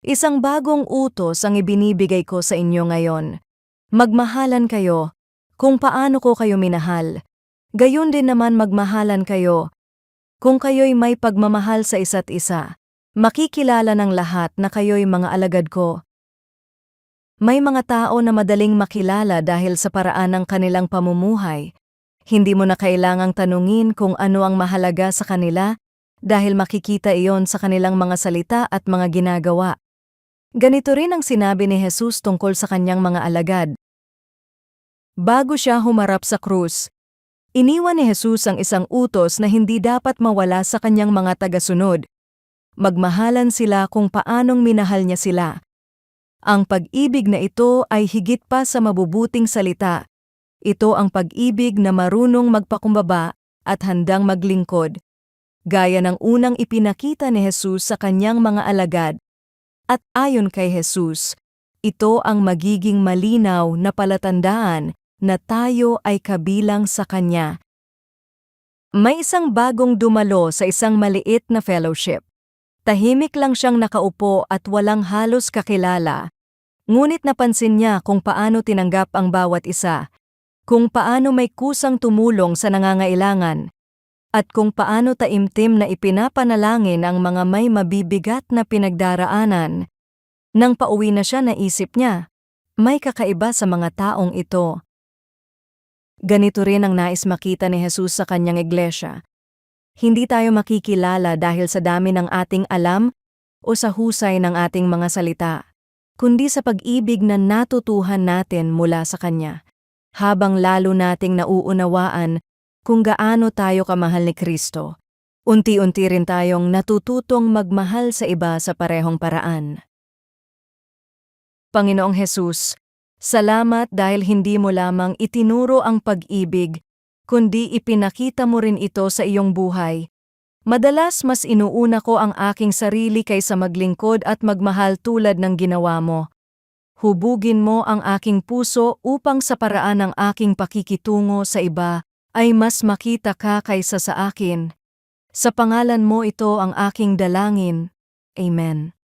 Isang bagong utos ang ibinibigay ko sa inyo ngayon. Magmahalan kayo, kung paano ko kayo minahal. Gayon din naman magmahalan kayo, kung kayo'y may pagmamahal sa isa't isa. Makikilala ng lahat na kayo'y mga alagad ko. May mga tao na madaling makilala dahil sa paraan ng kanilang pamumuhay. Hindi mo na kailangang tanungin kung ano ang mahalaga sa kanila dahil makikita iyon sa kanilang mga salita at mga ginagawa. Ganito rin ang sinabi ni Jesus tungkol sa kanyang mga alagad. Bago siya humarap sa krus, iniwan ni Jesus ang isang utos na hindi dapat mawala sa kanyang mga tagasunod. Magmahalan sila kung paanong minahal niya sila. Ang pag-ibig na ito ay higit pa sa mabubuting salita. Ito ang pag-ibig na marunong magpakumbaba at handang maglingkod. Gaya ng unang ipinakita ni Jesus sa kanyang mga alagad. At ayon kay Jesus, ito ang magiging malinaw na palatandaan na tayo ay kabilang sa Kanya. May isang bagong dumalo sa isang maliit na fellowship. Tahimik lang siyang nakaupo at walang halos kakilala. Ngunit napansin niya kung paano tinanggap ang bawat isa, kung paano may kusang tumulong sa nangangailangan, at kung paano taimtim na ipinapanalangin ang mga may mabibigat na pinagdaraanan. Nang pauwi na siya, naisip niya, may kakaiba sa mga taong ito. Ganito rin ang nais makita ni Jesus sa kanyang iglesia. Hindi tayo makikilala dahil sa dami ng ating alam o sa husay ng ating mga salita, kundi sa pag-ibig na natutuhan natin mula sa Kanya. Habang lalo nating nauunawaan kung gaano tayo kamahal ni Kristo, unti-unti rin tayong natututong magmahal sa iba sa parehong paraan. Panginoong Jesus, salamat dahil hindi mo lamang itinuro ang pag-ibig, kundi ipinakita mo rin ito sa iyong buhay. Madalas mas inuuna ko ang aking sarili kaysa maglingkod at magmahal tulad ng ginawa mo. Hubugin mo ang aking puso upang sa paraan ng aking pakikitungo sa iba ay mas makita ka kaysa sa akin. Sa pangalan mo ito ang aking dalangin. Amen.